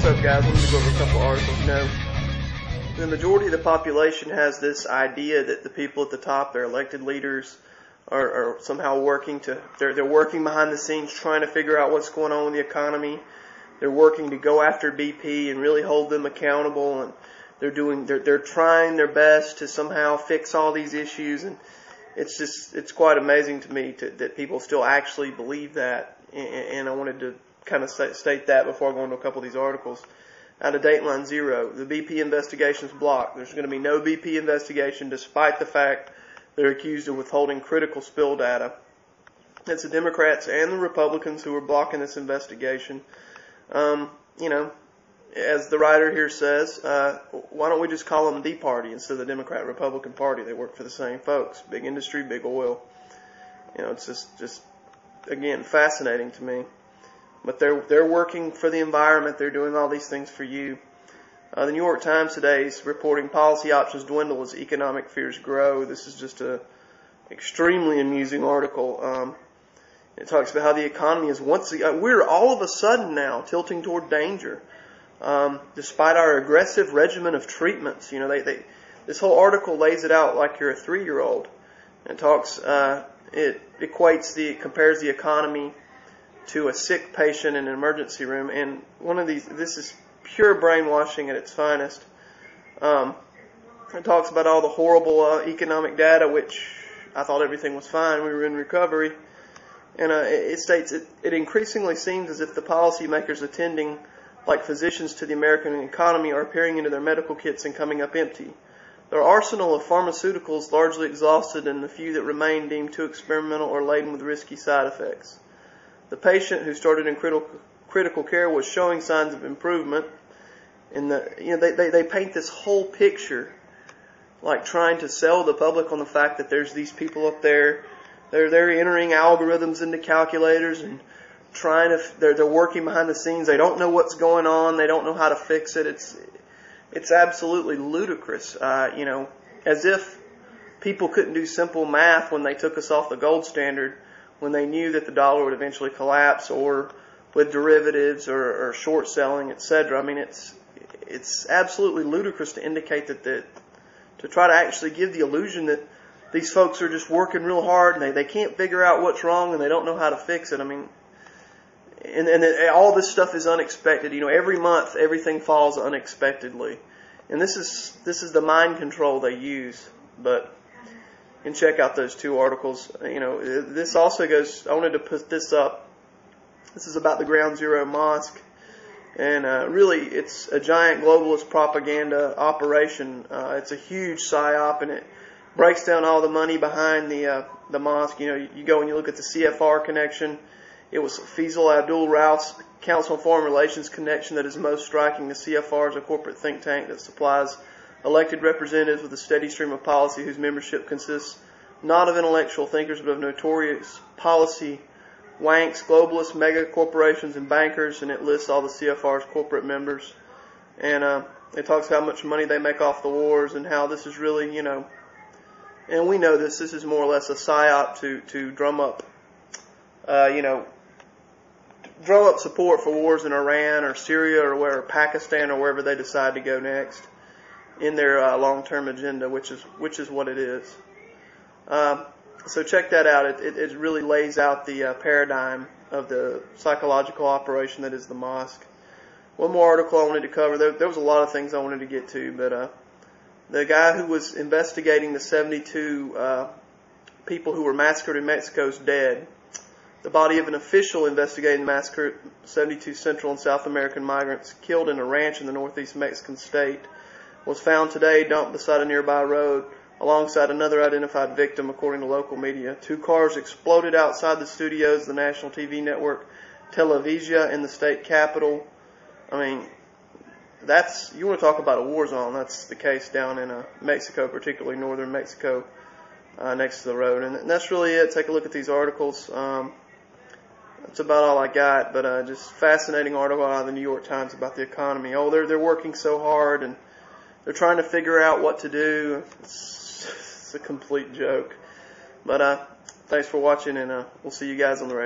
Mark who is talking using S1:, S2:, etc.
S1: up, guys? I wanted to go over a couple articles. The majority of the population has this idea that the people at the top, their elected leaders, are somehow they're working behind the scenes trying to figure out what's going on with the economy. They're working to go after BP and really hold them accountable, and they're trying their best to somehow fix all these issues. And it's quite amazing to me that people still actually believe that. And I wanted to kind of state that before I go into a couple of these articles. Out of Dateline Zero, the BP investigation's blocked. There's going to be no BP investigation despite the fact they're accused of withholding critical spill data. It's the Democrats and the Republicans who are blocking this investigation. As the writer here says, why don't we just call them the Party instead of the Democrat-Republican Party? They work for the same folks. Big industry, big oil. It's just again, fascinating to me. But they're working for the environment. They're doing all these things for you. The New York Times today is reporting policy options dwindle as economic fears grow. This is just a extremely amusing article. It talks about how the economy is we're all of a sudden now tilting toward danger, despite our aggressive regimen of treatments. This whole article lays it out like you're a 3-year-old. It talks, it compares the economy to a sick patient in an emergency room, and this is pure brainwashing at its finest. It talks about all the horrible economic data, which I thought everything was fine. We were in recovery. And it states, it increasingly seems as if the policymakers attending, like physicians to the American economy, are peering into their medical kits and coming up empty. Their arsenal of pharmaceuticals largely exhausted, and the few that remain deemed too experimental or laden with risky side effects. The patient who started in critical care was showing signs of improvement. And they paint this whole picture, like trying to sell the public on the fact that there's these people up there. They're entering algorithms into calculators and they're working behind the scenes. They don't know what's going on. They don't know how to fix it. It's absolutely ludicrous. As if people couldn't do simple math when they took us off the gold standard, when they knew that the dollar would eventually collapse, or with derivatives or short selling, etc. I mean, it's absolutely ludicrous to indicate to try to actually give the illusion that these folks are just working real hard and they can't figure out what's wrong and they don't know how to fix it. I mean, and all this stuff is unexpected. Every month everything falls unexpectedly, and this is the mind control they use. But you can check out those two articles. This also goes. I wanted to put this up. This is about the Ground Zero Mosque, and really it's a giant globalist propaganda operation. It's a huge psyop, and it breaks down all the money behind the mosque. You go and you look at the CFR connection. It was Faisal Abdul Rauf's Council on Foreign Relations connection that is most striking. The CFR is a corporate think tank that supplies elected representatives with a steady stream of policy whose membership consists not of intellectual thinkers but of notorious policy wanks, globalists, mega corporations, and bankers, and it lists all the CFR's corporate members. And it talks about how much money they make off the wars and how this is really, and we know this is more or less a psyop to drum up support for wars in Iran or Syria or Pakistan or wherever they decide to go next in their long-term agenda, which is what it is. So check that out. It really lays out the paradigm of the psychological operation that is the mosque. One more article I wanted to cover. There was a lot of things I wanted to get to, but the guy who was investigating the 72 people who were massacred in Mexico is dead. The body of an official investigating the massacre of 72 Central and South American migrants killed in a ranch in the northeast Mexican state was found today dumped beside a nearby road alongside another identified victim, according to local media. 2 cars exploded outside the studios of the national TV network Televisa in the state capital. I mean, you want to talk about a war zone. That's the case down in Mexico, particularly northern Mexico, next to the road. And that's really it. Take a look at these articles. That's about all I got, but just fascinating article out of the New York Times about the economy. They're working so hard and they're trying to figure out what to do. It's a complete joke. But thanks for watching, and we'll see you guys on the radio.